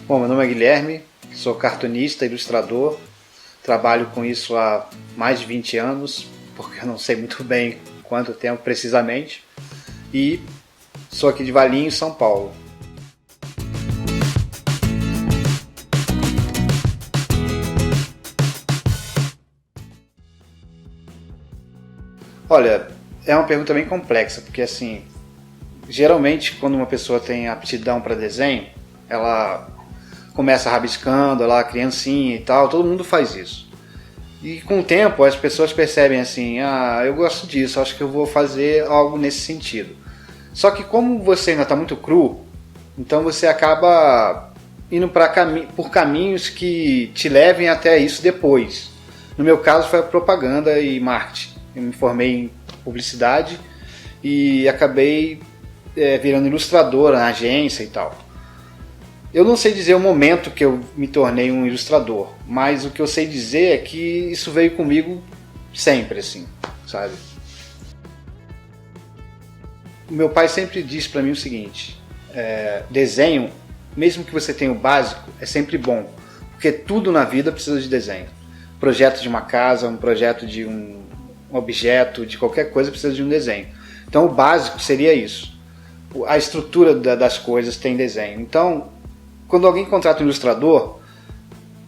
Bom, meu nome é Guilherme, sou cartunista, ilustrador, trabalho com isso há mais de 20 anos, porque eu não sei muito bem quanto tempo precisamente, e sou aqui de Valinhos, São Paulo. Olha, é uma pergunta bem complexa, porque assim, geralmente quando uma pessoa tem aptidão para desenho, ela começa rabiscando, lá, criancinha e tal, todo mundo faz isso. E com o tempo as pessoas percebem assim, eu gosto disso, acho que eu vou fazer algo nesse sentido. Só que como você ainda está muito cru, então você acaba indo por caminhos que te levem até isso depois. No meu caso foi a propaganda e marketing. Eu me formei em publicidade e acabei virando ilustrador na agência e tal. Eu não sei dizer o momento que eu me tornei um ilustrador, mas o que eu sei dizer é que isso veio comigo sempre, assim, sabe? O meu pai sempre disse para mim o seguinte, desenho, mesmo que você tenha o básico, é sempre bom, porque tudo na vida precisa de desenho. Projeto de uma casa, um projeto de um objeto, de qualquer coisa precisa de um desenho. Então o básico seria isso. A estrutura das coisas tem desenho. Então, quando alguém contrata um ilustrador,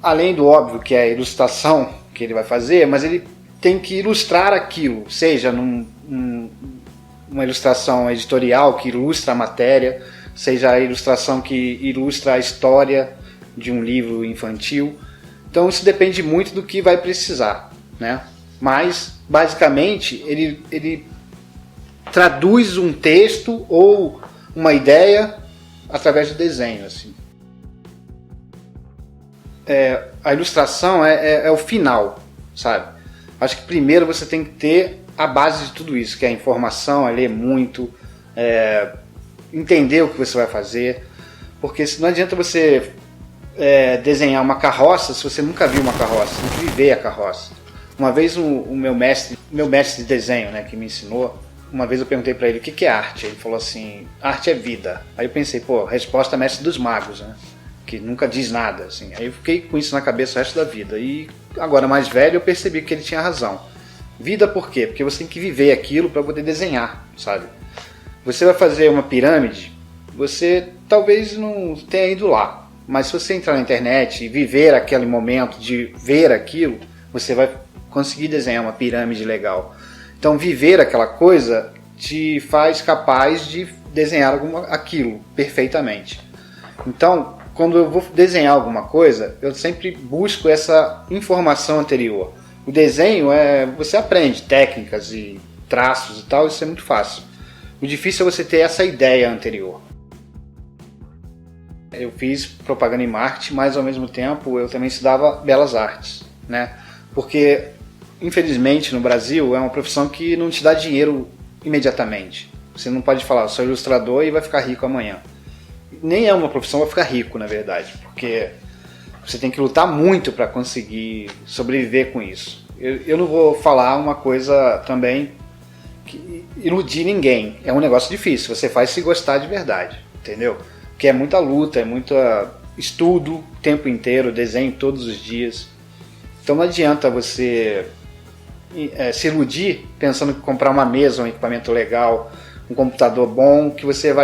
além do óbvio que é a ilustração que ele vai fazer, mas ele tem que ilustrar aquilo, seja uma ilustração editorial que ilustra a matéria, seja a ilustração que ilustra a história de um livro infantil. Então isso depende muito do que vai precisar, né? Mas, basicamente, ele traduz um texto ou uma ideia através do desenho, assim. A ilustração é o final, sabe? Acho que primeiro você tem que ter a base de tudo isso, que é a informação, é ler muito, entender o que você vai fazer, porque não adianta você desenhar uma carroça se você nunca viu uma carroça, tem que viver a carroça. Uma vez o meu mestre de desenho, né, que me ensinou, uma vez eu perguntei para ele o que é arte. Ele falou assim, arte é vida. Aí eu pensei, resposta mestre dos magos, né? Que nunca diz nada, assim. Aí eu fiquei com isso na cabeça o resto da vida. E agora mais velho eu percebi que ele tinha razão. Vida por quê? Porque você tem que viver aquilo para poder desenhar, sabe? Você vai fazer uma pirâmide, você talvez não tenha ido lá. Mas se você entrar na internet e viver aquele momento de ver aquilo, você vai conseguir desenhar uma pirâmide legal. Então viver aquela coisa te faz capaz de desenhar aquilo perfeitamente. Então, quando eu vou desenhar alguma coisa, eu sempre busco essa informação anterior. O desenho você aprende técnicas e traços e tal, isso é muito fácil. O difícil é você ter essa ideia anterior. Eu fiz propaganda e marketing, mas ao mesmo tempo eu também estudava belas artes, né? Porque infelizmente no Brasil é uma profissão que não te dá dinheiro imediatamente. Você não pode falar, sou ilustrador e vai ficar rico amanhã. Nem é uma profissão para ficar rico, na verdade, porque você tem que lutar muito para conseguir sobreviver com isso. Eu não vou falar uma coisa também que iludir ninguém. É um negócio difícil, você faz se gostar de verdade, entendeu? Porque é muita luta, é muito estudo o tempo inteiro, desenho todos os dias. Então não adianta você se iludir pensando que comprar uma mesa, um equipamento legal, um computador bom, que você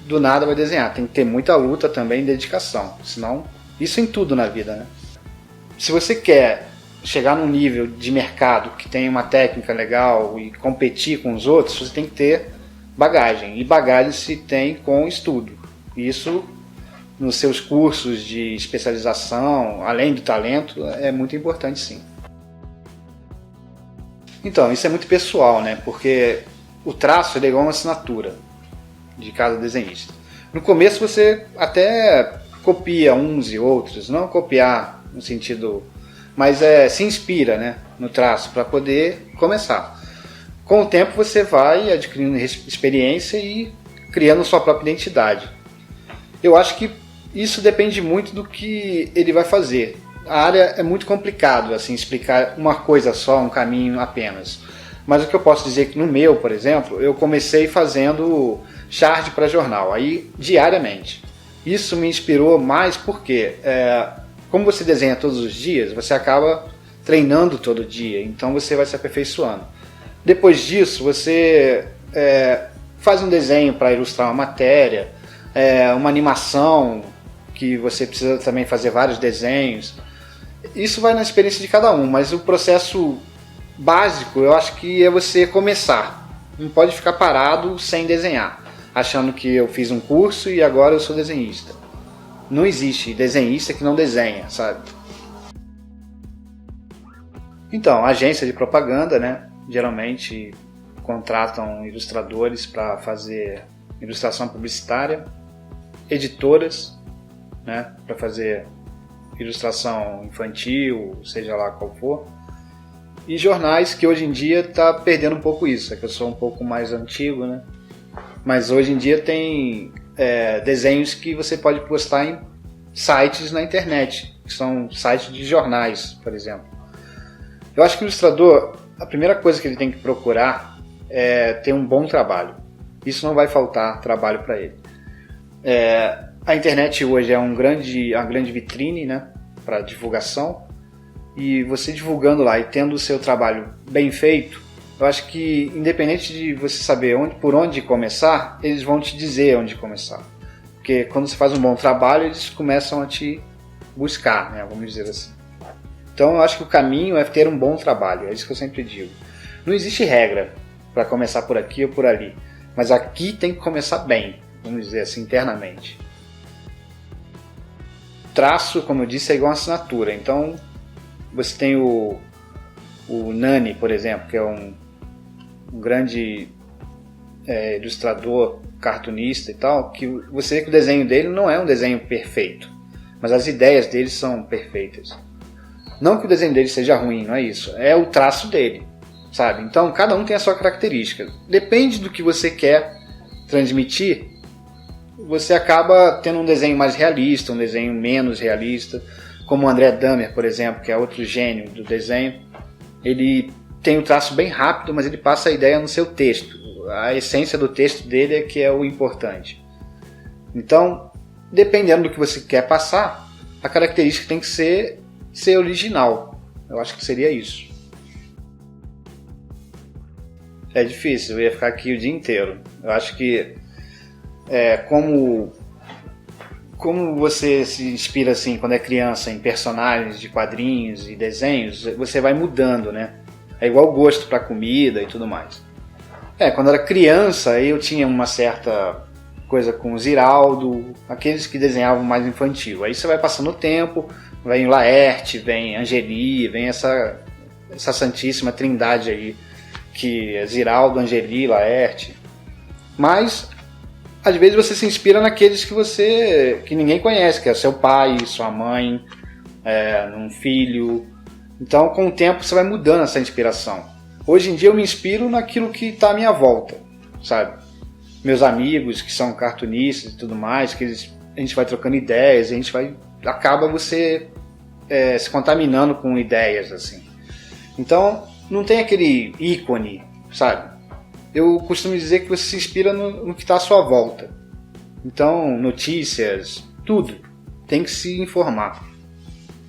do nada vai desenhar. Tem que ter muita luta também e dedicação, senão isso em tudo na vida, né? Se você quer chegar num nível de mercado que tem uma técnica legal e competir com os outros, você tem que ter bagagem, e bagagem se tem com estudo. Isso nos seus cursos de especialização, além do talento, é muito importante, sim. Então, isso é muito pessoal, né? Porque o traço é igual uma assinatura de cada desenhista. No começo você até copia uns e outros, não copiar no sentido, mas se inspira, né, no traço para poder começar. Com o tempo você vai adquirindo experiência e criando sua própria identidade. Eu acho que isso depende muito do que ele vai fazer. A área é muito complicado assim, explicar uma coisa só, um caminho apenas. Mas o que eu posso dizer é que no meu, por exemplo, eu comecei fazendo chart para jornal, aí diariamente. Isso me inspirou mais porque, como você desenha todos os dias, você acaba treinando todo dia, então você vai se aperfeiçoando. Depois disso, você faz um desenho para ilustrar uma matéria, uma animação, que você precisa também fazer vários desenhos. Isso vai na experiência de cada um, mas o processo básico eu acho que é você começar. Não pode ficar parado sem desenhar, achando que eu fiz um curso e agora eu sou desenhista. Não existe desenhista que não desenha, sabe? Então, agência de propaganda, né? Geralmente contratam ilustradores para fazer ilustração publicitária, editoras, né? Para fazer ilustração infantil, seja lá qual for, e jornais, que hoje em dia está perdendo um pouco isso, é que eu sou um pouco mais antigo, né? Mas hoje em dia tem desenhos que você pode postar em sites na internet, que são sites de jornais, por exemplo. Eu acho que o ilustrador, a primeira coisa que ele tem que procurar é ter um bom trabalho. Isso não vai faltar trabalho para ele. A internet hoje é uma grande vitrine, né, para divulgação, e você divulgando lá e tendo o seu trabalho bem feito, eu acho que independente de você saber por onde começar, eles vão te dizer onde começar. Porque quando você faz um bom trabalho, eles começam a te buscar, né, vamos dizer assim. Então eu acho que o caminho é ter um bom trabalho, é isso que eu sempre digo. Não existe regra para começar por aqui ou por ali, mas aqui tem que começar bem, vamos dizer assim, internamente. Traço, como eu disse, é igual uma assinatura. Então, você tem o Nani, por exemplo, que é um grande ilustrador, cartunista e tal, que você vê que o desenho dele não é um desenho perfeito, mas as ideias dele são perfeitas. Não que o desenho dele seja ruim, não é isso. É o traço dele, sabe? Então, cada um tem a sua característica. Depende do que você quer transmitir, você acaba tendo um desenho mais realista, um desenho menos realista, como o André Dahmer, por exemplo, que é outro gênio do desenho. Ele tem um traço bem rápido, mas ele passa a ideia no seu texto. A essência do texto dele é que é o importante. Então, dependendo do que você quer passar, a característica tem que ser original. Eu acho que seria isso. É difícil, eu ia ficar aqui o dia inteiro. Eu acho que como você se inspira assim quando é criança em personagens de quadrinhos e desenhos, você vai mudando, né? É igual o gosto para comida e tudo mais. Quando eu era criança eu tinha uma certa coisa com o Ziraldo, aqueles que desenhavam mais infantil. Aí você vai passando o tempo, vem Laerte, vem Angeli, vem essa santíssima trindade aí, que é Ziraldo, Angeli, Laerte. Mas às vezes você se inspira naqueles que ninguém conhece, que é seu pai, sua mãe, um filho. Então, com o tempo, você vai mudando essa inspiração. Hoje em dia, eu me inspiro naquilo que está à minha volta, sabe? Meus amigos, que são cartunistas e tudo mais, que a gente vai trocando ideias, acaba você se contaminando com ideias, assim. Então, não tem aquele ícone, sabe? Eu costumo dizer que você se inspira no que está à sua volta. Então, notícias, tudo. Tem que se informar.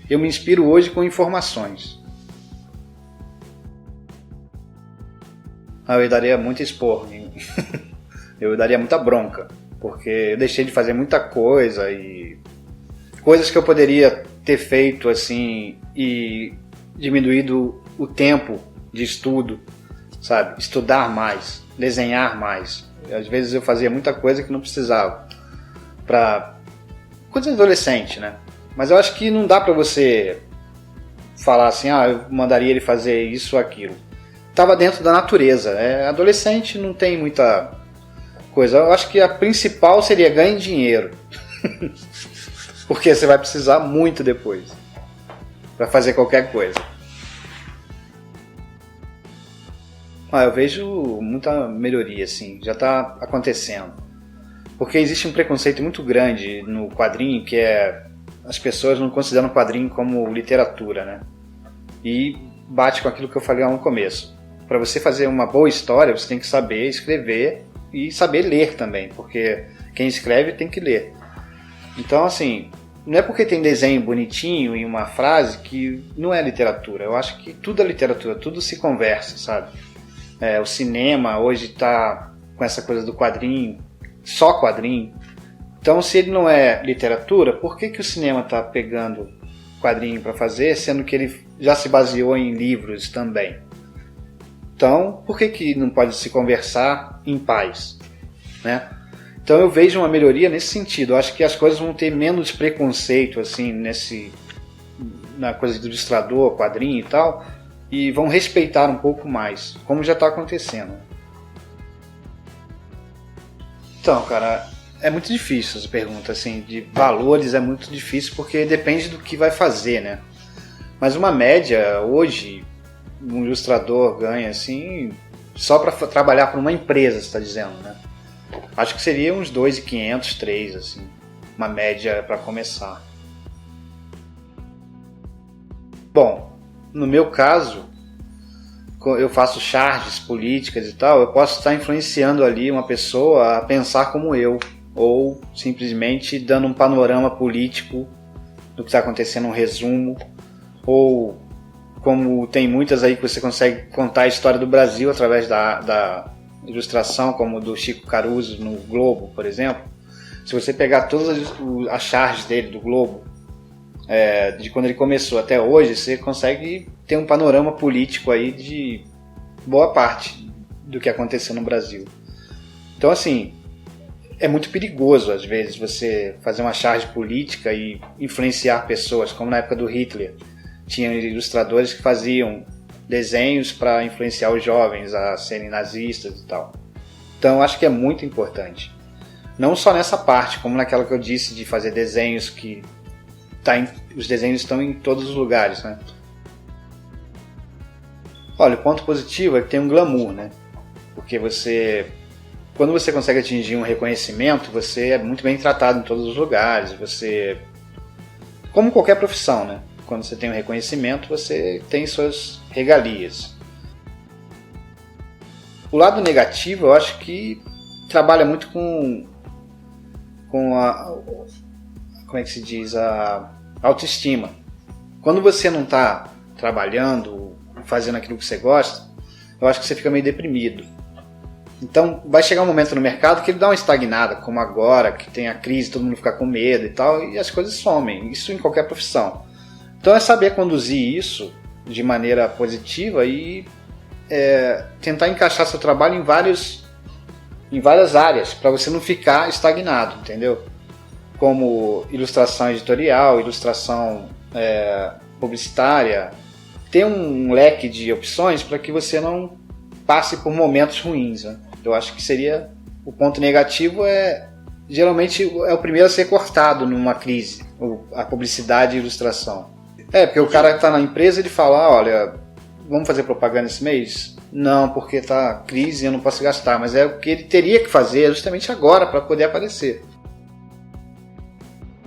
Eu me inspiro hoje com informações. Eu daria muito expor. Eu daria muita bronca. Porque eu deixei de fazer muita coisa e coisas que eu poderia ter feito assim e diminuído o tempo de estudo. Sabe? Estudar mais, desenhar mais. Às vezes eu fazia muita coisa que não precisava. Coisa de adolescente, né? Mas eu acho que não dá pra você falar assim, eu mandaria ele fazer isso ou aquilo. Tava dentro da natureza. Adolescente não tem muita coisa. Eu acho que a principal seria ganhar dinheiro. Porque você vai precisar muito depois pra fazer qualquer coisa. Eu vejo muita melhoria, assim, já está acontecendo. Porque existe um preconceito muito grande no quadrinho, que as pessoas não consideram o quadrinho como literatura, né? E bate com aquilo que eu falei lá no começo. Para você fazer uma boa história, você tem que saber escrever e saber ler também, porque quem escreve tem que ler. Então, assim, não é porque tem desenho bonitinho e uma frase que não é literatura. Eu acho que tudo é literatura, tudo se conversa, sabe? O cinema hoje está com essa coisa do quadrinho, só quadrinho. Então, se ele não é literatura, por que o cinema está pegando quadrinho para fazer, sendo que ele já se baseou em livros também? Então, por que não pode se conversar em paz, né? Então eu vejo uma melhoria nesse sentido. Eu acho que as coisas vão ter menos preconceito assim na coisa do ilustrador, quadrinho e tal, e vão respeitar um pouco mais, como já está acontecendo. Então, cara, é muito difícil essa pergunta, assim, de valores é muito difícil porque depende do que vai fazer, né? Mas uma média, hoje, um ilustrador ganha, assim, só para trabalhar para uma empresa, você está dizendo, né? Acho que seria uns 2.500, 3, assim, uma média para começar. Bom, no meu caso, eu faço charges políticas e tal, eu posso estar influenciando ali uma pessoa a pensar como eu, ou simplesmente dando um panorama político do que está acontecendo, um resumo, ou como tem muitas aí que você consegue contar a história do Brasil através da ilustração, como do Chico Caruso no Globo, por exemplo. Se você pegar todas as charges dele do Globo, de quando ele começou até hoje, você consegue ter um panorama político aí de boa parte do que aconteceu no Brasil. Então, assim, é muito perigoso às vezes você fazer uma charge política e influenciar pessoas, como na época do Hitler. Tinha ilustradores que faziam desenhos para influenciar os jovens a serem nazistas e tal. Então eu acho que é muito importante. Não só nessa parte, como naquela que eu disse de fazer desenhos que os desenhos estão em todos os lugares, né? Olha, o ponto positivo é que tem um glamour, né? Porque quando você consegue atingir um reconhecimento, você é muito bem tratado em todos os lugares. Como qualquer profissão, né? Quando você tem um reconhecimento, você tem suas regalias. O lado negativo, eu acho que trabalha muito com a, como é que se diz, a autoestima. Quando você não está trabalhando, fazendo aquilo que você gosta, eu acho que você fica meio deprimido. Então vai chegar um momento no mercado que ele dá uma estagnada, como agora, que tem a crise, todo mundo fica com medo e tal, e as coisas somem. Isso em qualquer profissão. Então é saber conduzir isso de maneira positiva e tentar encaixar seu trabalho em várias áreas, para você não ficar estagnado, entendeu? Como ilustração editorial, ilustração publicitária, ter um leque de opções para que você não passe por momentos ruins, né? Eu acho que seria o ponto negativo geralmente é o primeiro a ser cortado numa crise, a publicidade e a ilustração. Porque o cara que está na empresa, ele fala, olha, vamos fazer propaganda esse mês? Não, porque está crise e eu não posso gastar, mas é o que ele teria que fazer justamente agora para poder aparecer.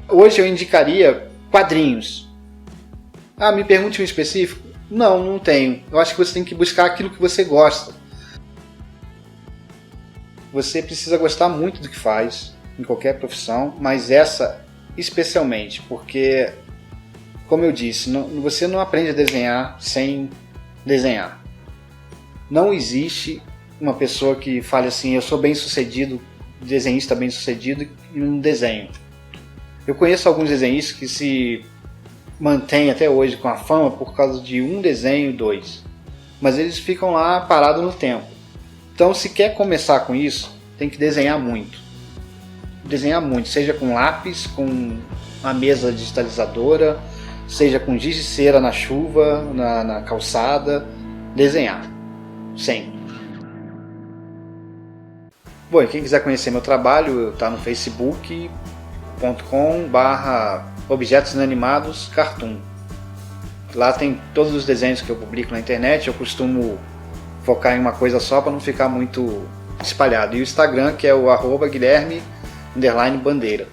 Hoje eu indicaria quadrinhos. Me pergunte um específico? Não tenho. Eu acho que você tem que buscar aquilo que você gosta. Você precisa gostar muito do que faz, em qualquer profissão, mas essa especialmente, porque, como eu disse, você não aprende a desenhar sem desenhar. Não existe uma pessoa que fale assim, eu sou bem-sucedido, desenhista bem-sucedido em um desenho. Eu conheço alguns desenhistas que se mantêm até hoje com a fama por causa de um desenho, 2. Mas eles ficam lá parados no tempo. Então, se quer começar com isso, tem que desenhar muito. Desenhar muito, seja com lápis, com uma mesa digitalizadora, seja com giz de cera na chuva, na calçada, desenhar, sempre. Bom, e quem quiser conhecer meu trabalho, está no facebook.com/objetos inanimados cartoon. Lá tem todos os desenhos que eu publico na internet. Eu costumo focar em uma coisa só para não ficar muito espalhado. E o Instagram, que é o @Guilherme_Bandeira.